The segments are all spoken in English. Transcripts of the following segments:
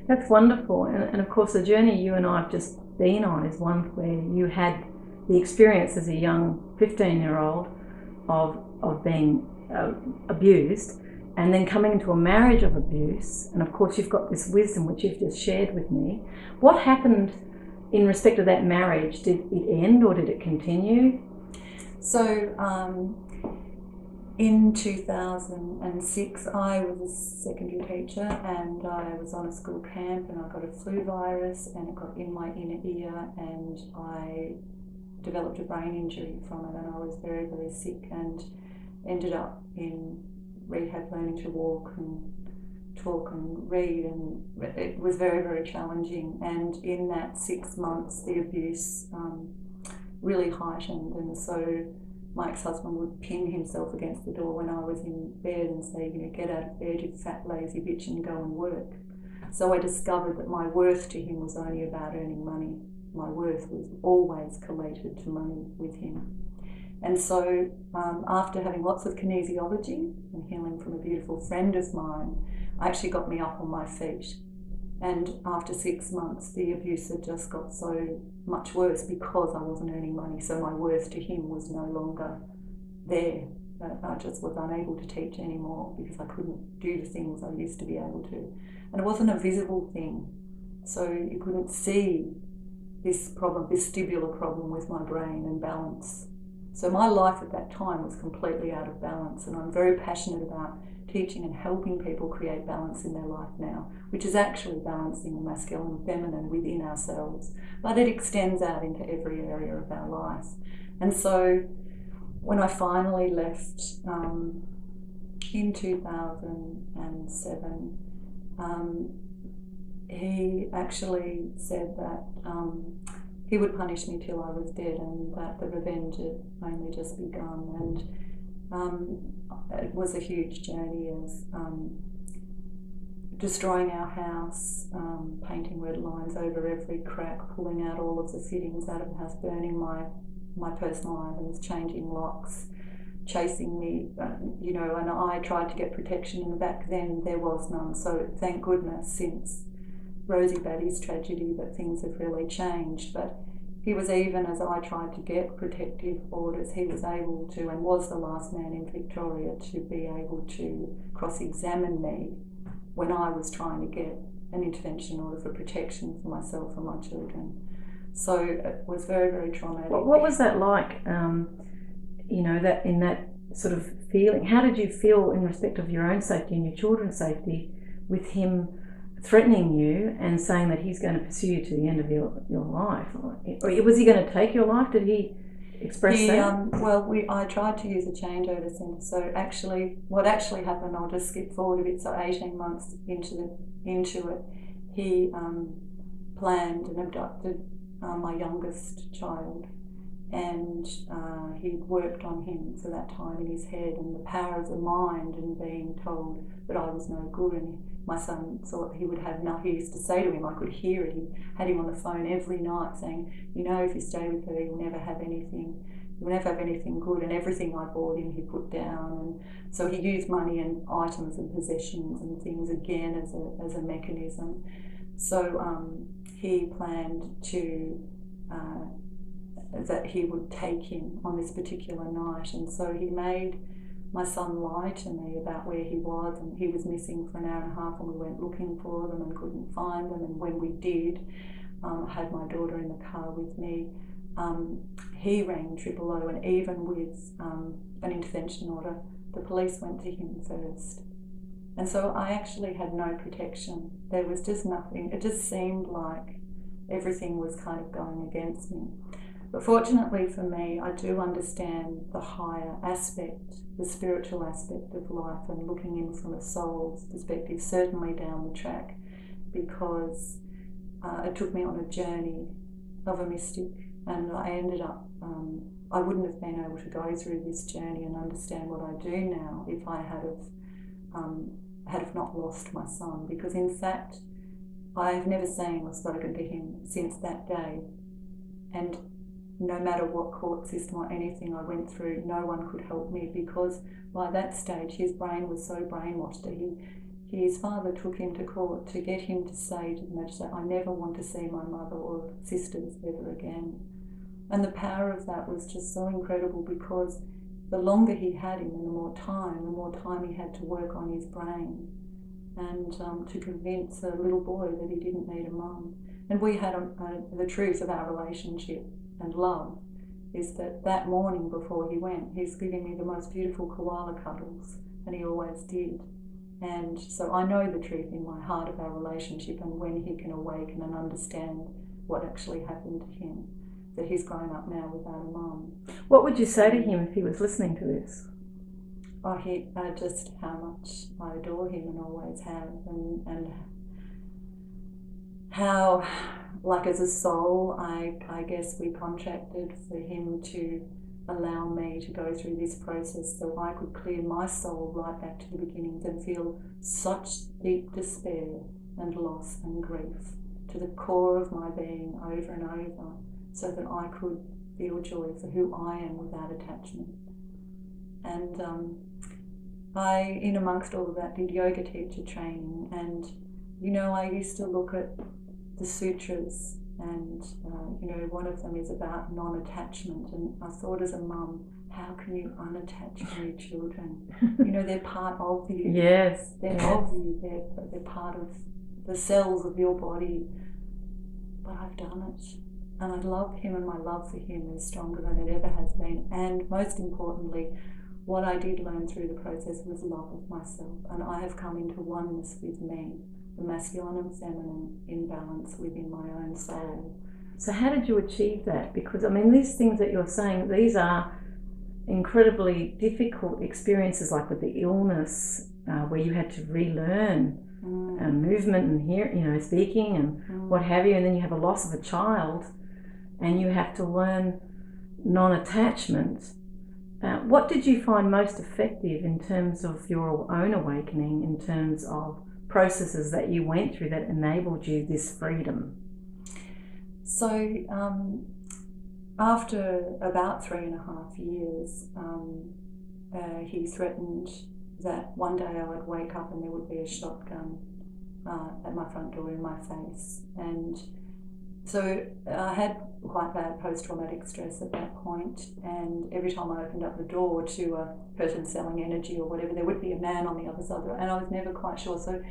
That's wonderful. And of course, the journey you and I have just been on is one where you had the experience as a young 15-year-old of being abused, and then coming into a marriage of abuse. And of course, you've got this wisdom which you've just shared with me. What happened in respect of that marriage? Did it end or did it continue? So in 2006, I was a secondary teacher, and I was on a school camp, and I got a flu virus, and it got in my inner ear, and I developed a brain injury from it, and I was very, very sick, and ended up in rehab, learning to walk and talk and read, and it was very, very challenging. And in that 6 months, the abuse really heightened, and so my ex-husband would pin himself against the door when I was in bed and say, you know, get out of bed, you fat lazy bitch, and go and work. So I discovered that my worth to him was only about earning money. My worth was always collated to money with him. And so after having lots of kinesiology and healing from a beautiful friend of mine, I actually got me up on my feet. And after 6 months, the abuse had just got so much worse because I wasn't earning money. So my worth to him was no longer there. I just was unable to teach anymore because I couldn't do the things I used to be able to. And it wasn't a visible thing. So you couldn't see this problem, this vestibular problem with my brain and balance. So my life at that time was completely out of balance, and I'm very passionate about teaching and helping people create balance in their life now, which is actually balancing the masculine and feminine within ourselves, but it extends out into every area of our life. And so when I finally left in 2007, he actually said that he would punish me till I was dead, and that the revenge had only just begun. And it was a huge journey of destroying our house, painting red lines over every crack, pulling out all of the fittings out of the house, burning my personal items, changing locks, chasing me, you know, and I tried to get protection, and back then there was none. So thank goodness, since Rosie Batty's tragedy, that things have really changed. But he was, even as I tried to get protective orders, he was able to, and was the last man in Victoria to be able to cross-examine me when I was trying to get an intervention order for protection for myself and my children. So it was very, very traumatic. What was that like, you know, that in that sort of feeling? How did you feel in respect of your own safety and your children's safety with him threatening you and saying that he's going to pursue you to the end of your life? Or was he going to take your life? Did he express that? Well, I tried to use a changeover centre. So actually, what actually happened, I'll just skip forward a bit. So 18 months into it, he planned and abducted my youngest child, and he'd worked on him for that time in his head, and the power of the mind, and being told that I was no good. And my son thought he would have nothing. He used to say to him, I could hear it, he had him on the phone every night saying, you know, if you stay with her, you'll never have anything. You'll never have anything good. And everything I bought him, he put down. And so he used money and items and possessions and things again as a mechanism. So he planned to that he would take him on this particular night. And so he made my son lie to me about where he was, and he was missing for an hour and a half, and we went looking for them and couldn't find them. And when we did, I had my daughter in the car with me. He rang 000, and even with an intervention order, the police went to him first. And so I actually had no protection. There was just nothing. It just seemed like everything was kind of going against me. But fortunately for me, I do understand the higher aspect, the spiritual aspect of life, and looking in from a soul's perspective, certainly down the track, because it took me on a journey of a mystic, and I ended up, I wouldn't have been able to go through this journey and understand what I do now if I had have not lost my son, because in fact, I have never seen or spoken to him since that day. And no matter what court system or anything I went through, no one could help me, because by that stage his brain was so brainwashed that his father took him to court to get him to say to the magistrate, I never want to see my mother or sisters ever again. And the power of that was just so incredible, because the longer he had him and the more time he had to work on his brain and to convince a little boy that he didn't need a mum. And we had the truth of our relationship and love is that morning before he went, he's giving me the most beautiful koala cuddles, and he always did. And so I know the truth in my heart of our relationship, and when he can awaken and understand what actually happened to him, that he's grown up now without a mum. What would you say to him if he was listening to this? Oh, just how much I adore him and always have, and how, like as a soul, I guess we contracted for him to allow me to go through this process so I could clear my soul right back to the beginnings and feel such deep despair and loss and grief to the core of my being over and over, so that I could feel joy for who I am without attachment. And I, in amongst all of that, did yoga teacher training, and I used to look at the sutras, and one of them is about non-attachment, and I thought as a mum, how can you unattach from your children? They're part of you. Yes. They're of you. They're part of the cells of your body. But I've done it, and I love him, and my love for him is stronger than it ever has been. And most importantly, what I did learn through the process was love of myself, and I have come into oneness with me, the masculine and feminine in balance within my own soul. So how did you achieve that? Because these things that you're saying, these are incredibly difficult experiences, like with the illness, where you had to relearn movement and speaking and what have you, and then you have a loss of a child, and you have to learn non-attachment. What did you find most effective in terms of your own awakening, in terms of processes that you went through that enabled you this freedom? So after about 3.5 years, he threatened that one day I would wake up and there would be a shotgun at my front door in my face. And so I had quite bad post-traumatic stress at that point, and every time I opened up the door to a person selling energy or whatever, there would be a man on the other side, and I was never quite sure. So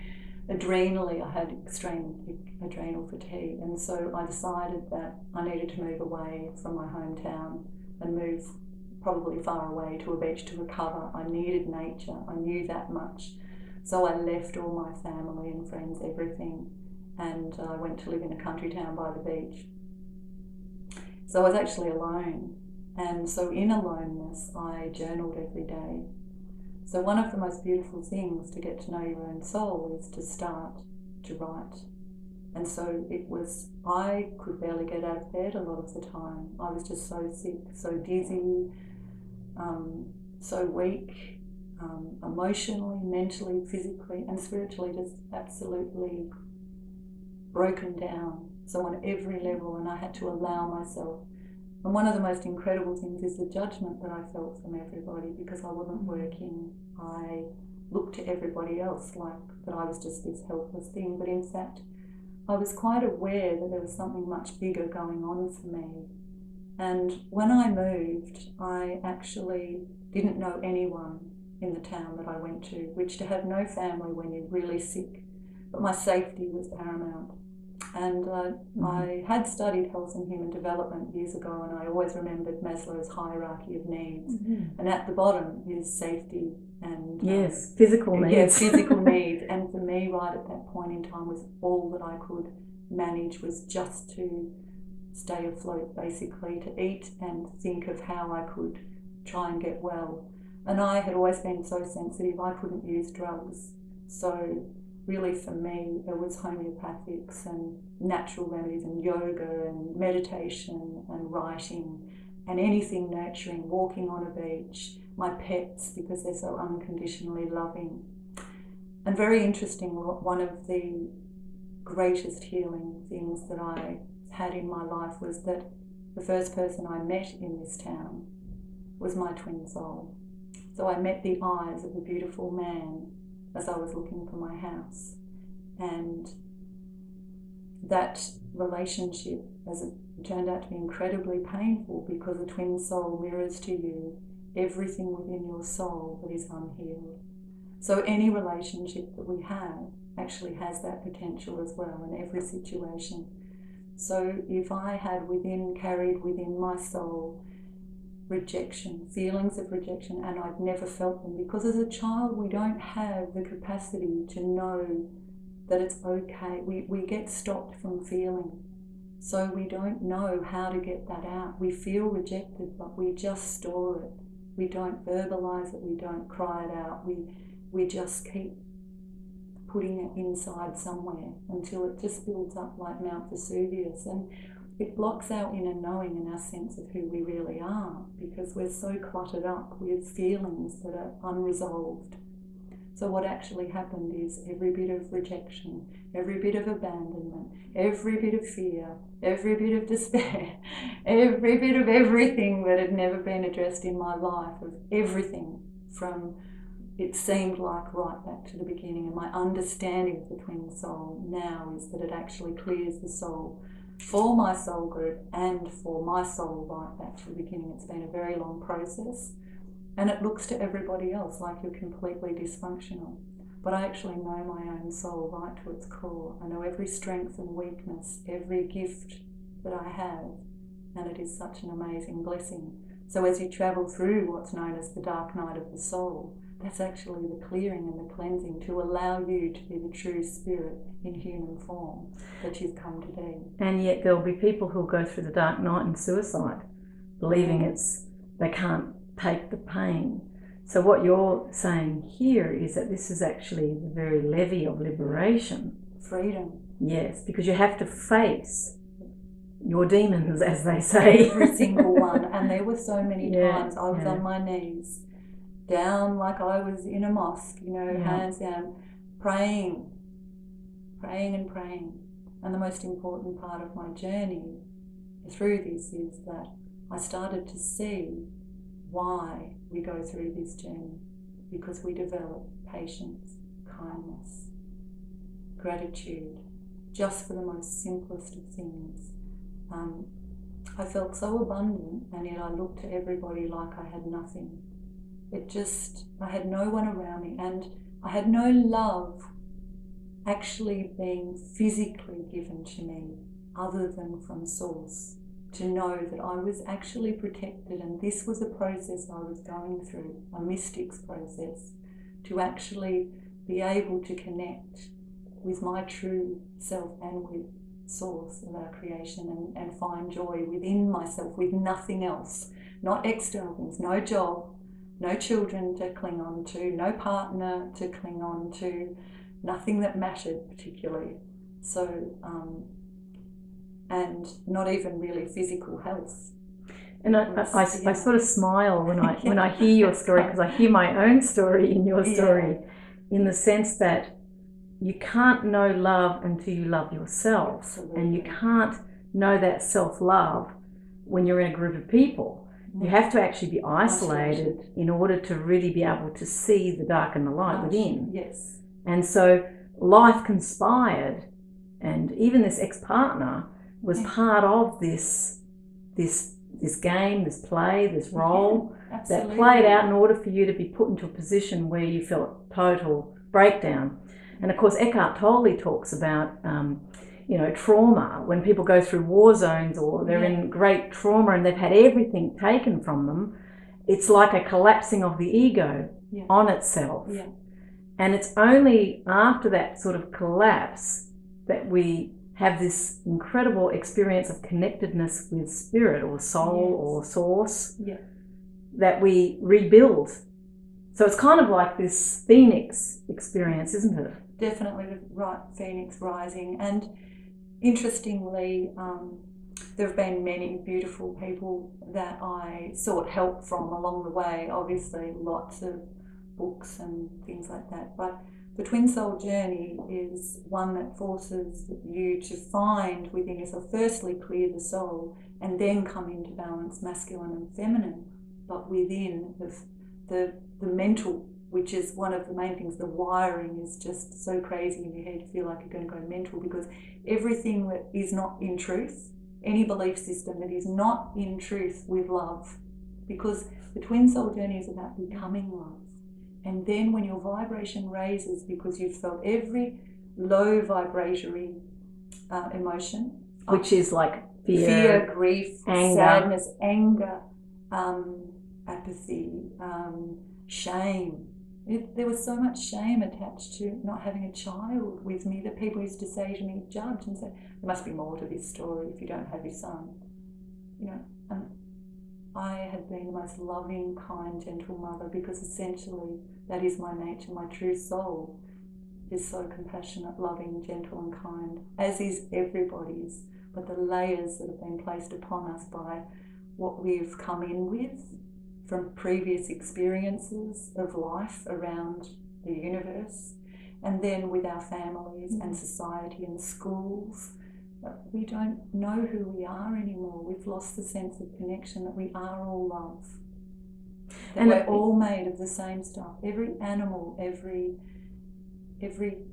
adrenally, I had extreme adrenal fatigue, and so I decided that I needed to move away from my hometown and move probably far away to a beach to recover. I needed nature, I knew that much. So I left all my family and friends, everything, and I went to live in a country town by the beach. So I was actually alone, and so in aloneness I journaled every day. So one of the most beautiful things to get to know your own soul is to start to write. And so I could barely get out of bed a lot of the time. I was just so sick, so dizzy, so weak, emotionally, mentally, physically, and spiritually, just absolutely broken down. So on every level, and I had to allow myself. And one of the most incredible things is the judgment that I felt from everybody, because I wasn't working. I looked to everybody else like that I was just this helpless thing. But in fact, I was quite aware that there was something much bigger going on for me. And when I moved, I actually didn't know anyone in the town that I went to, which to have no family when you're really sick, but my safety was paramount. And I had studied health and human development years ago, and I always remembered Maslow's hierarchy of needs. And at the bottom is safety and physical needs. Yes, physical needs. And for me, right at that point in time, was all that I could manage was just to stay afloat, basically, to eat and think of how I could try and get well. And I had always been so sensitive, I couldn't use drugs. So really for me, it was homeopathics and natural remedies and yoga and meditation and writing and anything nurturing, walking on a beach, my pets, because they're so unconditionally loving. And very interesting, one of the greatest healing things that I had in my life was that the first person I met in this town was my twin soul. So I met the eyes of a beautiful man as I was looking for my house. And that relationship, as it turned out to be incredibly painful, because a twin soul mirrors to you everything within your soul that is unhealed. So any relationship that we have actually has that potential as well in every situation. So if I had carried within my soul rejection, feelings of rejection, and I'd never felt them, because as a child we don't have the capacity to know that it's okay. We get stopped from feeling. So we don't know how to get that out. We feel rejected, but we just store it. We don't verbalize it, we don't cry it out. We just keep putting it inside somewhere until it just builds up like Mount Vesuvius, and it blocks our inner knowing and our sense of who we really are, because we're so cluttered up with feelings that are unresolved. So what actually happened is every bit of rejection, every bit of abandonment, every bit of fear, every bit of despair, every bit of everything that had never been addressed in my life, of everything from, it seemed like, right back to the beginning. And my understanding of the twin soul now is that it actually clears the soul for my soul group and for my soul right back to the beginning. It's been a very long process, and it looks to everybody else like you're completely dysfunctional. But I actually know my own soul right to its core. I know every strength and weakness, every gift that I have, and it is such an amazing blessing. So as you travel through what's known as the dark night of the soul, that's actually the clearing and the cleansing to allow you to be the true spirit in human form that you've come to be. And yet there'll be people who'll go through the dark night and suicide, believing they can't take the pain. So what you're saying here is that this is actually the very levy of liberation. Freedom. Yes, because you have to face your demons, as they say. Every single one. And there were so many times I was on my knees, down like I was in a mosque, hands down, praying. And the most important part of my journey through this is that I started to see why we go through this journey, because we develop patience, kindness, gratitude, just for the most simplest of things. I felt so abundant, and yet I looked to everybody like I had nothing. I had no one around me, and I had no love actually being physically given to me other than from Source, to know that I was actually protected. And this was a process I was going through, a mystic's process, to actually be able to connect with my true self and with Source of our creation, and find joy within myself, with nothing else, not external things, no job, no children to cling on to, no partner to cling on to, nothing that mattered particularly. So, and not even really physical health. And I sort of smile when I hear your story, because I hear my own story in your story, in the sense that you can't know love until you love yourself. Absolutely. And you can't know that self-love when you're in a group of people. You have to actually be isolated in order to really be able to see the dark and the light within. Yes. And so life conspired, and even this ex-partner was part of this game, this play, this role that played out in order for you to be put into a position where you felt total breakdown. And of course, Eckhart Tolle talks about trauma, when people go through war zones or they're in great trauma and they've had everything taken from them. It's like a collapsing of the ego on itself. Yeah. And it's only after that sort of collapse that we have this incredible experience of connectedness with spirit or soul or source that we rebuild. So it's kind of like this phoenix experience, isn't it? Definitely the right phoenix rising. And interestingly, there have been many beautiful people that I sought help from along the way. Obviously, lots of books and things like that. But the Twin Soul journey is one that forces you to find within yourself, firstly clear the soul, and then come into balance, masculine and feminine, but within the mental which is one of the main things. The wiring is just so crazy in your head, you feel like you're going to go mental, because everything that is not in truth, any belief system that is not in truth with love, because the twin soul journey is about becoming love. And then when your vibration raises, because you've felt every low vibratory emotion, which is like fear, grief, anger, sadness, anger, apathy, shame. There was so much shame attached to not having a child with me that people used to say to me, judge, and say, there must be more to this story if you don't have your son. You know, and I had been the most loving, kind, gentle mother, because essentially that is my nature. My true soul is so compassionate, loving, gentle and kind, as is everybody's. But the layers that have been placed upon us by what we've come in with from previous experiences of life around the universe, and then with our families and society and schools, we don't know who we are anymore. We've lost the sense of connection, that we are all love. That and we're all made of the same stuff. Every animal, every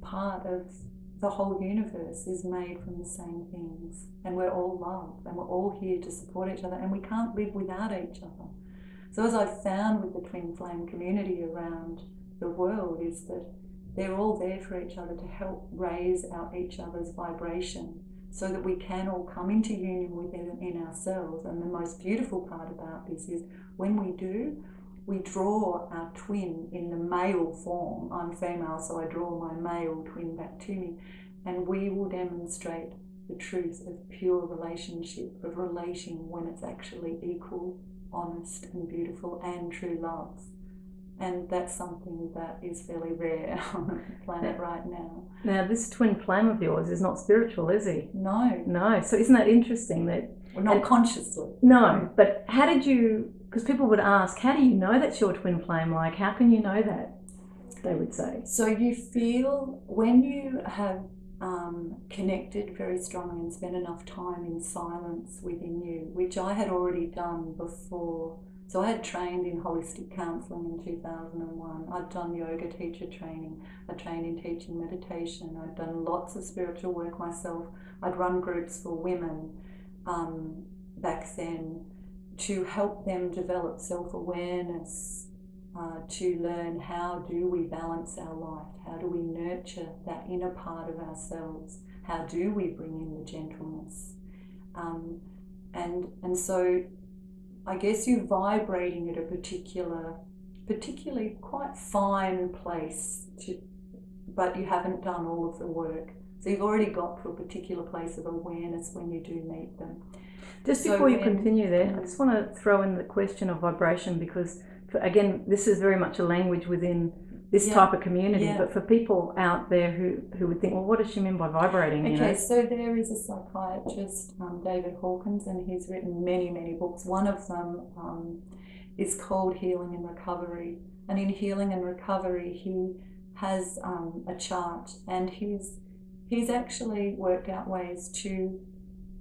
part of the whole universe is made from the same things, and we're all love, and we're all here to support each other, and we can't live without each other. So as I've found with the twin flame community around the world, is that they're all there for each other to help raise each other's vibration, so that we can all come into union within ourselves. And the most beautiful part about this is when we do, we draw our twin in the male form. I'm female, so I draw my male twin back to me, and we will demonstrate the truth of pure relationship, of relating when it's actually equal, honest and beautiful and true love. And that's something that is fairly rare on the planet right now. Now, this twin flame of yours is not spiritual, is he? No. No. So isn't that interesting? That well, not consciously. No, but how did you, because people would ask, how do you know that's your twin flame? Like, how can you know that? They would say. So you feel, when you have connected very strongly and spent enough time in silence within you, which I had already done before. So I had trained in holistic counselling in 2001. I'd done yoga teacher training. I trained in teaching meditation. I'd done lots of spiritual work myself. I'd run groups for women back then to help them develop self-awareness, to learn how do we balance our life, how do we nurture that inner part of ourselves, how do we bring in the gentleness. And so I guess you're vibrating at a particularly quite fine place, but you haven't done all of the work. So you've already got to a particular place of awareness when you do meet them. Just before you continue there, I just want to throw in the question of vibration, because, again, this is very much a language within this type of community, but for people out there who would think, well, what does she mean by vibrating? Okay, you know? So there is a psychiatrist, David Hawkins, and he's written many, many books. One of them is called Healing and Recovery. And in Healing and Recovery, he has a chart, and he's actually worked out ways to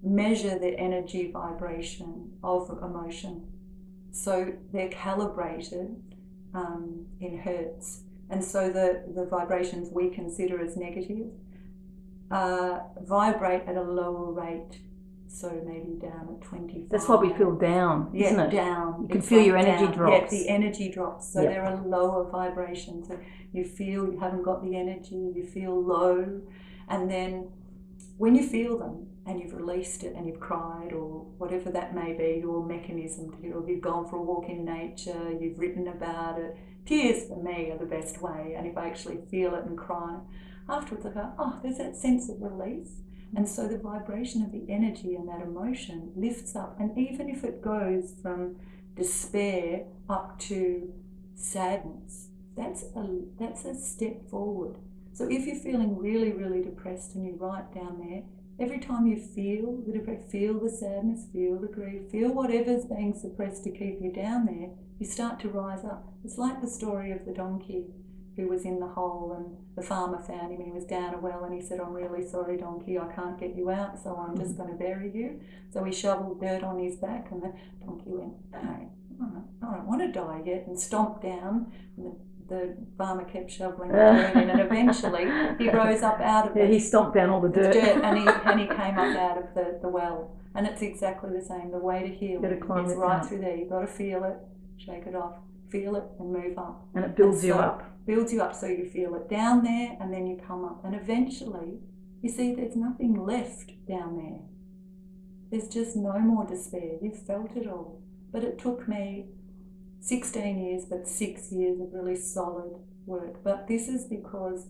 measure the energy vibration of emotion. So they're calibrated in hertz. And so the vibrations we consider as negative vibrate at a lower rate. So maybe down at 25. That's why we feel down, isn't it? Down. You can feel your energy drops. Yeah, the energy drops. So there are lower vibrations. So you feel you haven't got the energy, you feel low. And then when you feel them and you've released it and you've cried, or whatever that may be, your mechanism to, or you've gone for a walk in nature, you've written about it. Tears for me are the best way, and if I actually feel it and cry, afterwards I go, oh, there's that sense of release. And so the vibration of the energy and that emotion lifts up, and even if it goes from despair up to sadness, that's a step forward. So if you're feeling really, really depressed and you write down there, every time you feel the depression, feel the sadness, feel the grief, feel whatever's being suppressed to keep you down there, you start to rise up. It's like the story of the donkey who was in the hole, and the farmer found him. He was down a well, and he said, I'm really sorry, donkey, I can't get you out, so I'm just going to bury you. So he shoveled dirt on his back, and the donkey went, no, I don't want to die yet, and stomped down, and the the farmer kept shoveling the dirt in, and eventually he rose up out of it. He stomped down all the dirt. and he came up out of the well. And it's exactly the same. The way to heal is right through there. You've got to feel it, shake it off, feel it and move up. And it builds you up. Builds you up so you feel it down there, and then you come up. And eventually you see there's nothing left down there. There's just no more despair. You've felt it all. But it took me 16 years, but 6 years of really solid work. But this is because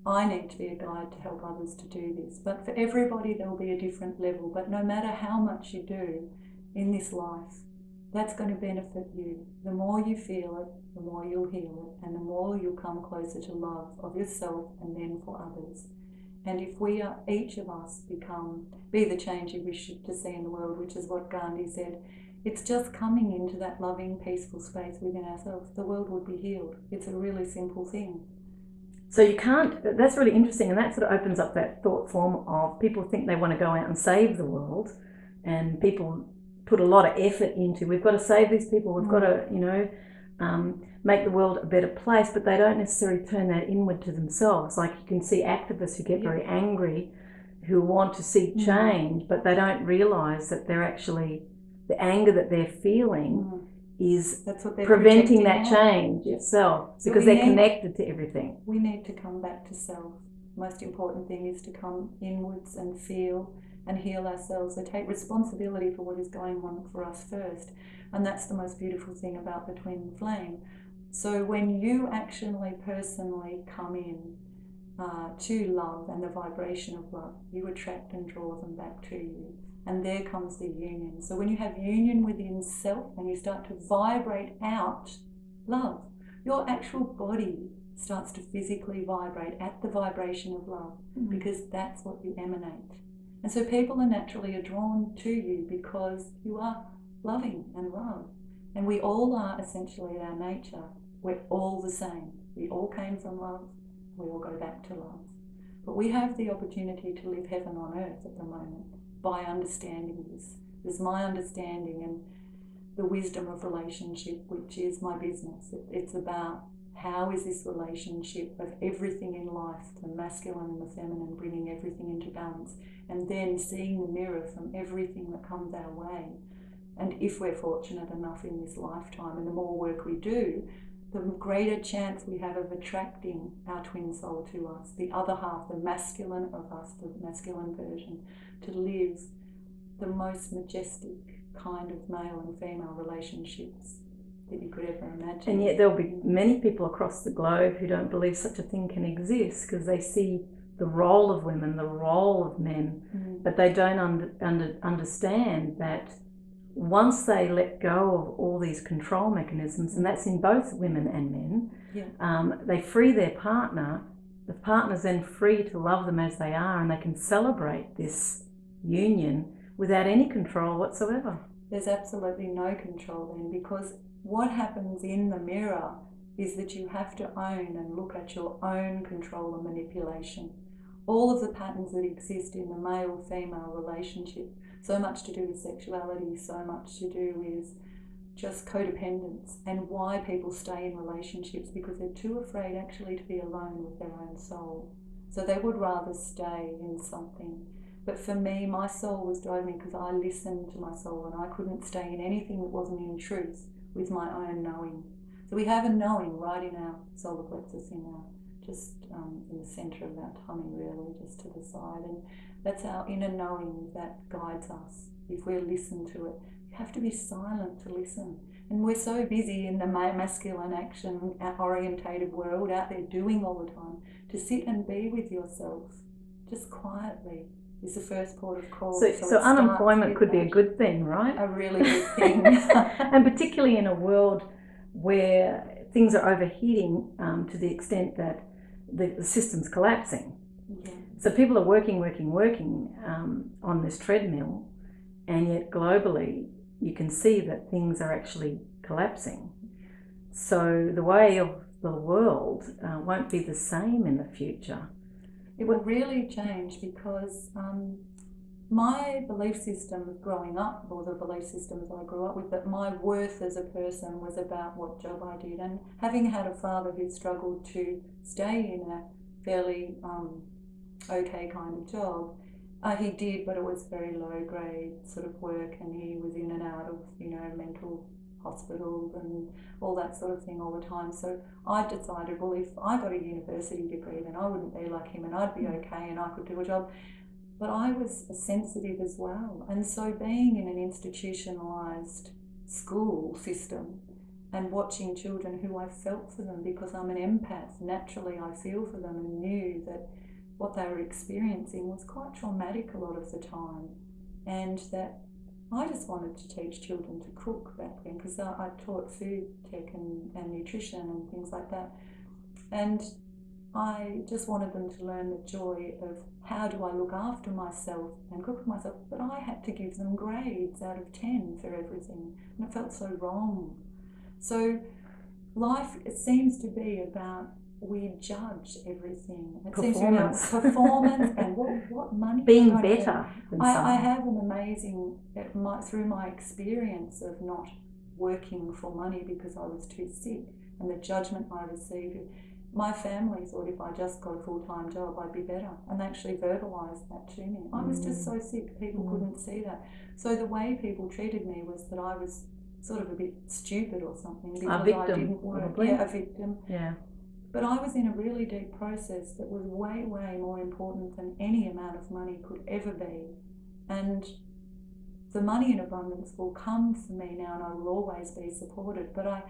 I need to be a guide to help others to do this. But for everybody, there will be a different level. But no matter how much you do in this life, that's going to benefit you. The more you feel it, the more you'll heal it, and the more you'll come closer to love of yourself and then for others. And if we are, each of us be the change you wish to see in the world, which is what Gandhi said, it's just coming into that loving, peaceful space within ourselves. The world would be healed. It's a really simple thing. So you can't, that's really interesting, and that sort of opens up that thought form of people think they want to go out and save the world, and people put a lot of effort into, we've got to save these people, we've got to, make the world a better place, but they don't necessarily turn that inward to themselves. Like you can see activists who get very angry, who want to see change, but they don't realise that they're actually, the anger that they're feeling is preventing that change itself, because they're connected to everything. We need to come back to self. Most important thing is to come inwards and feel and heal ourselves. So take responsibility for what is going on for us first. And that's the most beautiful thing about the twin flame. So when you actually personally come in to love and the vibration of love, you attract and draw them back to you. And there comes the union. So when you have union within self and you start to vibrate out love, your actual body starts to physically vibrate at the vibration of love, because that's what you emanate. And so people are naturally drawn to you because you are loving and love. And we all are essentially our nature. We're all the same. We all came from love. We all go back to love. But we have the opportunity to live heaven on earth at the moment by understanding this. There's my understanding and the wisdom of relationship, which is my business. It's about how is this relationship of everything in life, the masculine and the feminine, bringing everything into balance, and then seeing the mirror from everything that comes our way. And if we're fortunate enough in this lifetime, and the more work we do, the greater chance we have of attracting our twin soul to us, the other half, the masculine of us, the masculine version, to live the most majestic kind of male and female relationships that you could ever imagine. And yet there'll be many people across the globe who don't believe such a thing can exist, because they see the role of women, the role of men, but they don't understand that once they let go of all these control mechanisms, and that's in both women and men, they free their partner. The partner's then free to love them as they are, and they can celebrate this union without any control whatsoever. There's absolutely no control then, because what happens in the mirror is that you have to own and look at your own control and manipulation. All of the patterns that exist in the male-female relationship, so much to do with sexuality, so much to do with just codependence, and why people stay in relationships, because they're too afraid actually to be alone with their own soul. So they would rather stay in something. But for me, my soul was driving me because I listened to my soul, and I couldn't stay in anything that wasn't in truth with my own knowing. So we have a knowing right in our solar plexus, in our in the centre of our tummy, really, just to the side. And that's our inner knowing that guides us. If we listen to it, you have to be silent to listen. And we're so busy in the masculine action orientated world, out there doing all the time, to sit and be with yourself just quietly is the first port of call. So unemployment could be a good thing, right? A really good thing. And particularly in a world where things are overheating to the extent that the system's collapsing. Yeah. So people are working on this treadmill, and yet globally you can see that things are actually collapsing. So the way of the world won't be the same in the future. It will really change, because my belief system growing up, or the belief systems I grew up with, that my worth as a person was about what job I did. And having had a father who struggled to stay in a fairly okay kind of job, he did, but it was very low grade sort of work, and he was in and out of, you know, mental hospitals and all that sort of thing all the time. So I decided, well, if I got a university degree, then I wouldn't be like him and I'd be okay and I could do a job. But I was sensitive as well. And so being in an institutionalised school system and watching children who I felt for them, because I'm an empath, naturally I feel for them, and knew that what they were experiencing was quite traumatic a lot of the time. And that I just wanted to teach children to cook back then, because I taught food tech and nutrition and things like that. And I just wanted them to learn the joy of how do I look after myself and cook for myself. But I had to give them grades out of 10 for everything, and it felt so wrong. So life, it seems to be about, we judge everything. It seems to be about performance and what money. Being better than I have an amazing, through my experience of not working for money because I was too sick, and the judgment I received. My family thought if I just got a full-time job, I'd be better, and they actually verbalised that to me. I was just so sick, people couldn't see that. So the way people treated me was that I was sort of a bit stupid or something, because a victim, I didn't work. Probably. Yeah, a victim. Yeah. But I was in a really deep process that was way, way more important than any amount of money could ever be. And the money in abundance will come for me now, and I will always be supported. But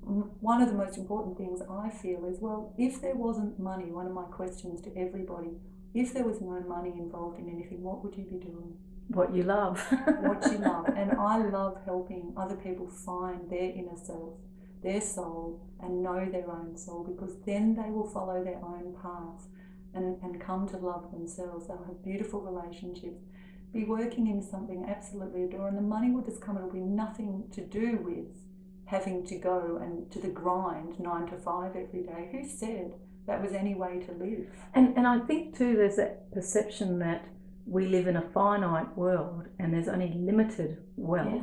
one of the most important things I feel is, well, if there wasn't money, one of my questions to everybody, if there was no money involved in anything, what would you be doing? What you love. What you love. And I love helping other people find their inner self, their soul, and know their own soul, because then they will follow their own path and come to love themselves. They'll have beautiful relationships, be working in something absolutely adore, and the money will just come. It'll be nothing to do with having to go and to the grind 9 to 5 every day. Who said that was any way to live? And I think too, there's that perception that we live in a finite world and there's only limited wealth. Yeah.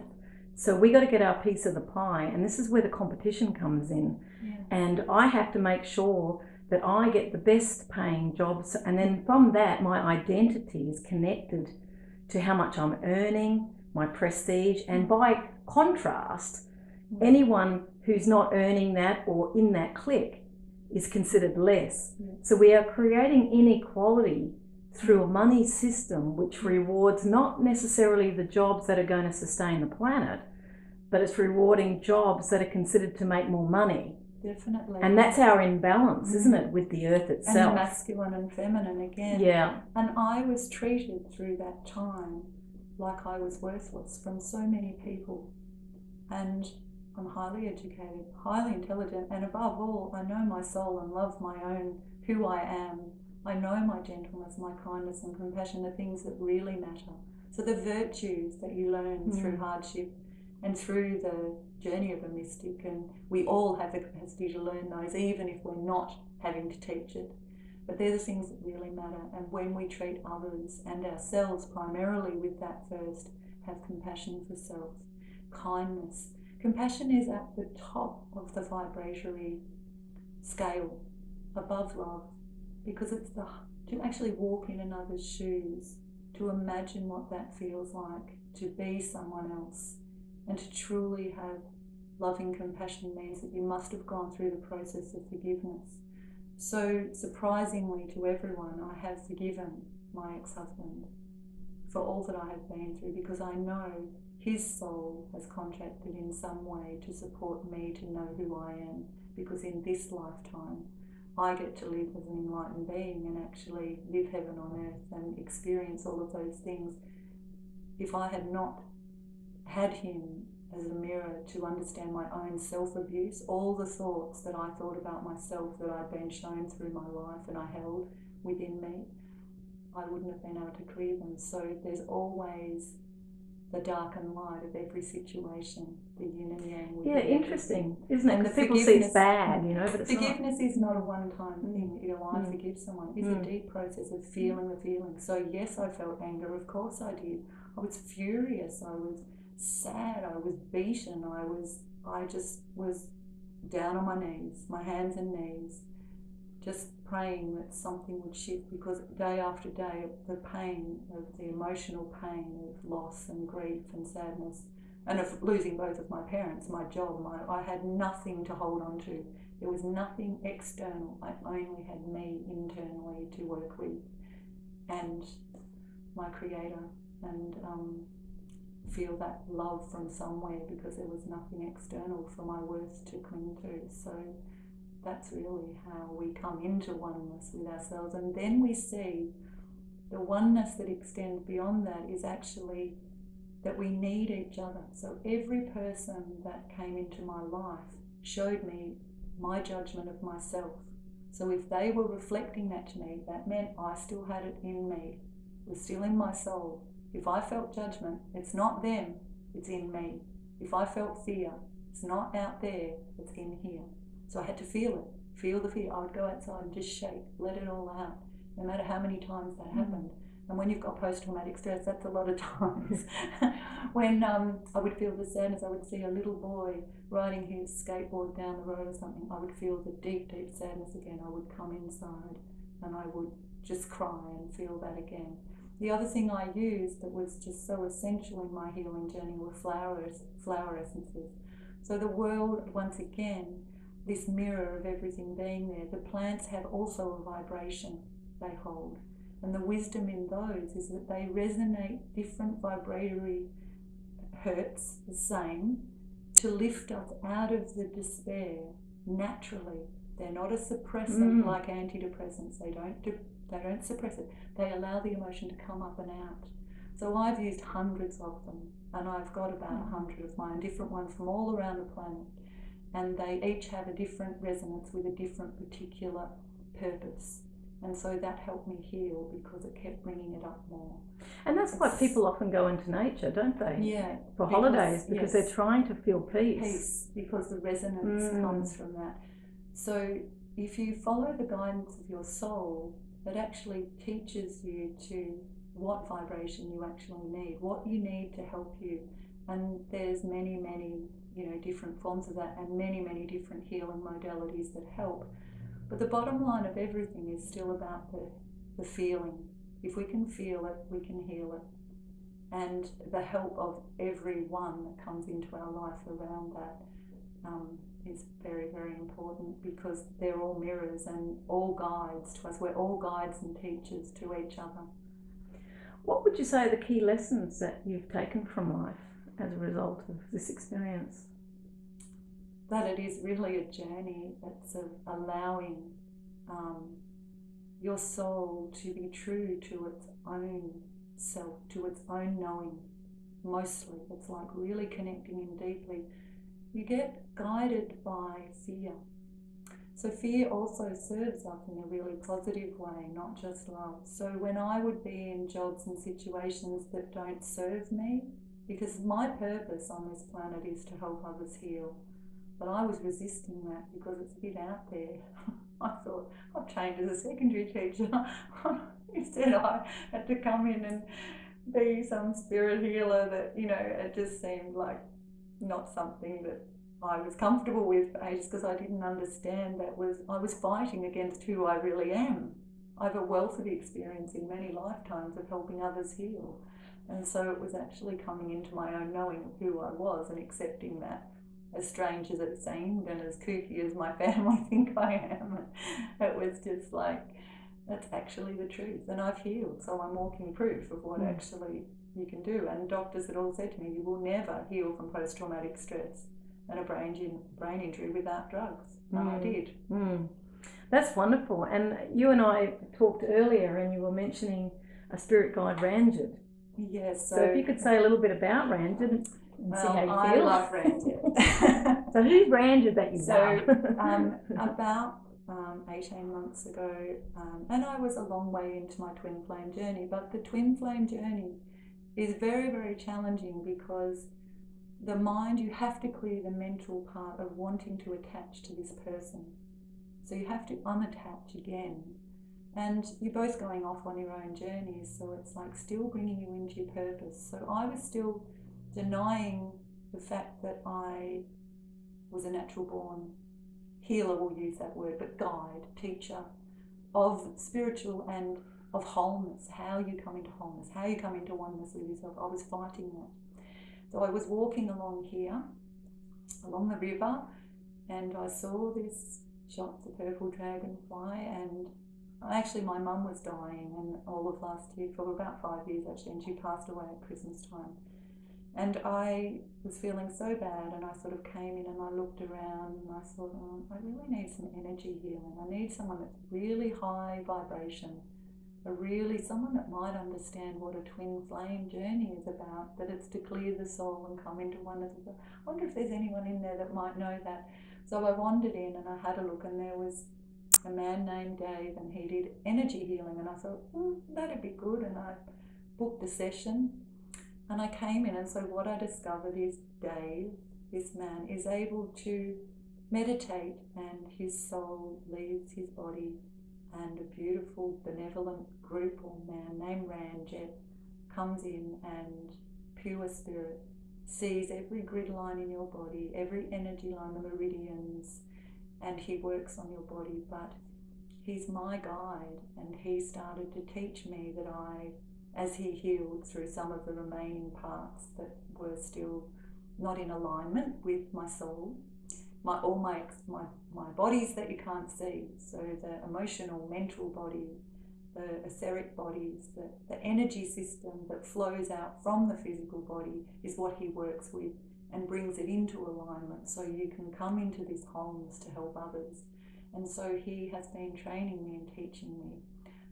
So we got to get our piece of the pie, and this is where the competition comes in. Yeah. And I have to make sure that I get the best paying jobs, and then from that my identity is connected to how much I'm earning, my prestige, and by contrast, anyone who's not earning that or in that clique is considered less. So we are creating inequality through a money system which rewards not necessarily the jobs that are going to sustain the planet, but it's rewarding jobs that are considered to make more money. Definitely. And that's our imbalance, isn't it, with the earth itself? And the masculine and feminine again. Yeah. And I was treated through that time like I was worthless from so many people. And I'm highly educated, highly intelligent, and above all, I know my soul and love my own, who I am. I know my gentleness, my kindness and compassion, the things that really matter. So the virtues that you learn through hardship and through the journey of a mystic, and we all have the capacity to learn those, even if we're not having to teach it. But they're the things that really matter. And when we treat others and ourselves primarily with that first, have compassion for self, kindness. Compassion is at the top of the vibratory scale, above love, because it's to actually walk in another's shoes, to imagine what that feels like, to be someone else, and to truly have loving compassion means that you must have gone through the process of forgiveness. So surprisingly to everyone, I have forgiven my ex-husband for all that I have been through, because I know his soul has contracted in some way to support me to know who I am, because in this lifetime I get to live as an enlightened being and actually live heaven on earth and experience all of those things. If I had not had him as a mirror to understand my own self-abuse, all the thoughts that I thought about myself that I'd been shown through my life and I held within me, I wouldn't have been able to clear them. So there's always the dark and light of every situation, the yin and yang. Yeah, interesting, isn't it? Because people see it's bad, you know, but it's forgiveness is not a one-time thing. You know, I forgive someone. It's a deep process of feeling the feelings. So yes, I felt anger. Of course I did. I was furious. I was sad. I was beaten. I just was down on my knees, my hands and knees, just praying that something would shift, because day after day the pain of the emotional pain of loss and grief and sadness and of losing both of my parents, my job, I had nothing to hold on to. There was nothing external. I only had me internally to work with and my creator, and feel that love from somewhere, because there was nothing external for my worth to cling to. So that's really how we come into oneness with ourselves. And then we see the oneness that extends beyond that is actually that we need each other. So every person that came into my life showed me my judgment of myself. So if they were reflecting that to me, that meant I still had it in me. It was still in my soul. If I felt judgment, it's not them, it's in me. If I felt fear, it's not out there, it's in here. So I had to feel it, feel the fear. I would go outside and just shake, let it all out, no matter how many times that happened. And when you've got post-traumatic stress, that's a lot of times. When I would feel the sadness, I would see a little boy riding his skateboard down the road or something, I would feel the deep, deep sadness again. I would come inside and I would just cry and feel that again. The other thing I used that was just so essential in my healing journey were flower essences. So the world, once again, this mirror of everything being there, the plants have also a vibration they hold. And the wisdom in those is that they resonate different vibratory hertz, the same, to lift us out of the despair naturally. They're not a suppressant like antidepressants. They don't suppress it. They allow the emotion to come up and out. So I've used hundreds of them, and I've got about 100 of mine, different ones from all around the planet. And they each have a different resonance with a different particular purpose. And so that helped me heal, because it kept bringing it up more. And that's why people often go into nature, don't they? Yeah. For holidays, because they're trying to feel peace. Peace, because the resonance comes from that. So if you follow the guidance of your soul, it actually teaches you to what vibration you actually need, what you need to help you. And there's many, many, different forms of that, and many, many different healing modalities that help. But the bottom line of everything is still about the feeling. If we can feel it, we can heal it. And the help of everyone that comes into our life around that is very, very important, because they're all mirrors and all guides to us. We're all guides and teachers to each other. What would you say are the key lessons that you've taken from life as a result of this experience? That it is really a journey. It's allowing your soul to be true to its own self, to its own knowing. Mostly, it's like really connecting in deeply. You get guided by fear. So fear also serves us in a really positive way, not just love. So when I would be in jobs and situations that don't serve me, because my purpose on this planet is to help others heal, but I was resisting that because it's a bit out there. I thought, I've trained as a secondary teacher. Instead I had to come in and be some spirit healer that, it just seemed like not something that I was comfortable with for ages, because I didn't understand I was fighting against who I really am. I have a wealth of experience in many lifetimes of helping others heal. And so it was actually coming into my own knowing of who I was and accepting that, as strange as it seemed and as kooky as my family think I am. It was just like, that's actually the truth. And I've healed, so I'm walking proof of what actually you can do. And doctors had all said to me, you will never heal from post-traumatic stress and a brain injury without drugs. And I did. That's wonderful. And you and I talked earlier, and you were mentioning a spirit guide, Ranjit. Yes. So if you could say a little bit about Ranjit and see how you feel. I love Ranjit. So who's Ranjit that you love? About 18 months ago, and I was a long way into my twin flame journey, but the twin flame journey is very, very challenging, because the mind, you have to clear the mental part of wanting to attach to this person. So you have to unattach again. And you're both going off on your own journeys, so it's like still bringing you into your purpose. So I was still denying the fact that I was a natural born healer, we'll use that word, but guide, teacher of spiritual and of wholeness, how you come into wholeness, how you come into oneness with yourself. I was fighting that. So I was walking along here, along the river, and I saw this shot, the purple dragonfly, and actually my mum was dying, and all of last year, for about 5 years actually, and she passed away at Christmas time. And I was feeling so bad, and I sort of came in and I looked around and I thought, oh, I really need some energy healing. I need someone that's really high vibration, someone that might understand what a twin flame journey is about, that it's to clear the soul and come into oneness. I wonder if there's anyone in there that might know that. So I wandered in and I had a look, and there was a man named Dave, and he did energy healing, and I thought, that'd be good, and I booked a session. And I came in, and so what I discovered is Dave, this man, is able to meditate, and his soul leaves his body, and a beautiful benevolent group or man named Ranjet comes in, and pure spirit sees every grid line in your body, every energy line, the meridians, and he works on your body. But he's my guide, and he started to teach me that as he healed through some of the remaining parts that were still not in alignment with my soul, my bodies that you can't see, so the emotional, mental body, the etheric bodies, the energy system that flows out from the physical body is what he works with and brings it into alignment, so you can come into this wholeness to help others. And so he has been training me and teaching me,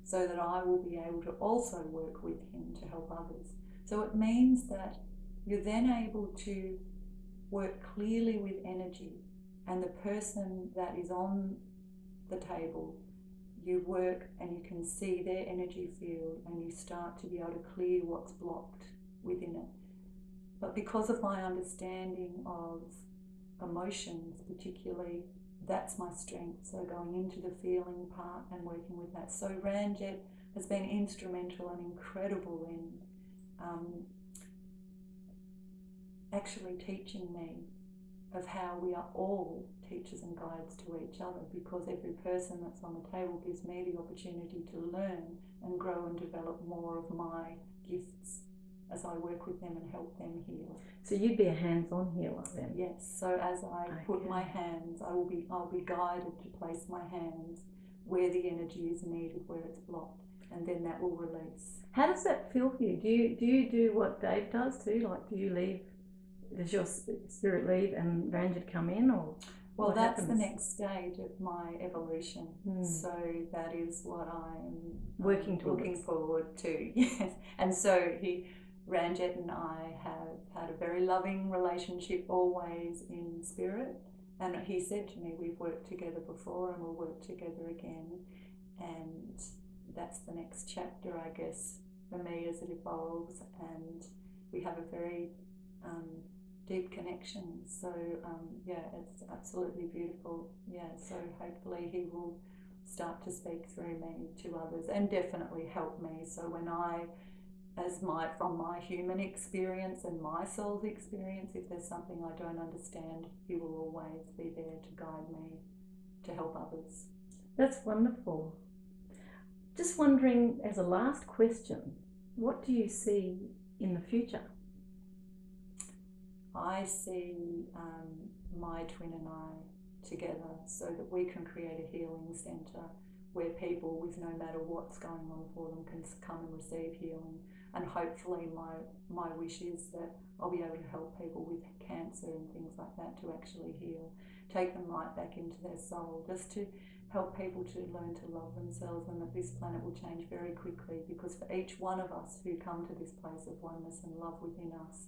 so that I will be able to also work with him to help others. So it means that you're then able to work clearly with energy, and the person that is on the table, you work and you can see their energy field, and you start to be able to clear what's blocked within it. But because of my understanding of emotions particularly, that's my strength. So going into the feeling part and working with that. So Ranjet has been instrumental and incredible in actually teaching me of how we are all teachers and guides to each other, because every person that's on the table gives me the opportunity to learn and grow and develop more of my gifts as I work with them and help them heal. So you'd be a hands-on healer then? Yes. So as I put my hands, I'll be guided to place my hands where the energy is needed, where it's blocked, and then that will release. How does that feel for you? Do you do what Dave does too? Like, do you leave? Does your spirit leave and Ranjit come in, or? Well, that's the next stage of my evolution. So that is what I'm looking forward to. Yes. And so Ranjit and I have had a very loving relationship always in spirit. And he said to me, we've worked together before and we'll work together again. And that's the next chapter, I guess, for me as it evolves. And we have a very deep connection. So it's absolutely beautiful. Yeah, so hopefully he will start to speak through me to others and definitely help me. So when from my human experience and my soul's experience, if there's something I don't understand, he will always be there to guide me to help others. That's wonderful. Just wondering, as a last question, what do you see in the future? I see my twin and I together so that we can create a healing centre where people, with no matter what's going on for them, can come and receive healing. And hopefully my wish is that I'll be able to help people with cancer and things like that to actually heal, take them right back into their soul, just to help people to learn to love themselves, and that this planet will change very quickly, because for each one of us who come to this place of oneness and love within us,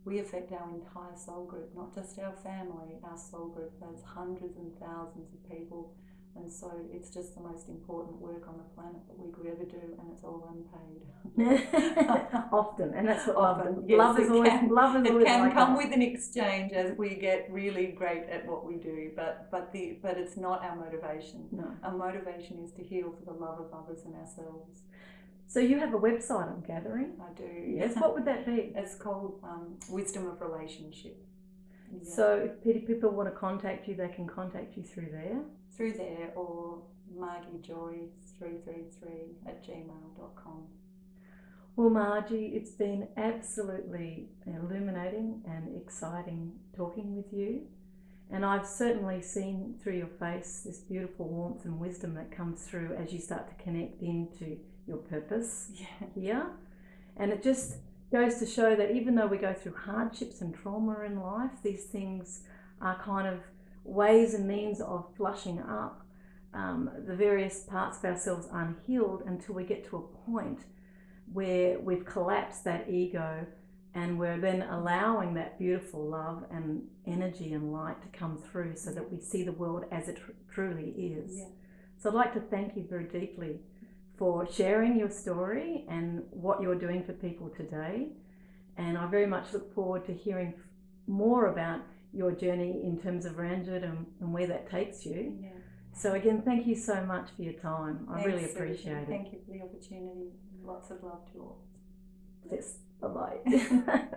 we affect our entire soul group, not just our family, our soul group. There's hundreds and thousands of people And so it's just the most important work on the planet that we could ever do, and it's all unpaid. Often, and that's what Often, love is always. It can like come that. with an exchange as we get really great at what we do, but it's not our motivation. No. Our motivation is to heal for the love of others and ourselves. So you have a website, I'm gathering. I do. Yes. What would that be? It's called Wisdom of Relationship. Yeah. So if people want to contact you, they can contact you through there? Through there, or Margie Joy 333@gmail.com. Well, Margie, it's been absolutely illuminating and exciting talking with you. And I've certainly seen through your face this beautiful warmth and wisdom that comes through as you start to connect into your purpose here. And it just goes to show that even though we go through hardships and trauma in life, these things are kind of ways and means of flushing up the various parts of ourselves unhealed until we get to a point where we've collapsed that ego and we're then allowing that beautiful love and energy and light to come through so that we see the world as it truly is. Yeah. So I'd like to thank you very deeply for sharing your story and what you're doing for people today. And I very much look forward to hearing more about your journey in terms of Ranjit and where that takes you. Yeah. So again, thank you so much for your time. I really Thanks, appreciate it. Thank you for the opportunity. Lots of love to all. Yes, bye-bye.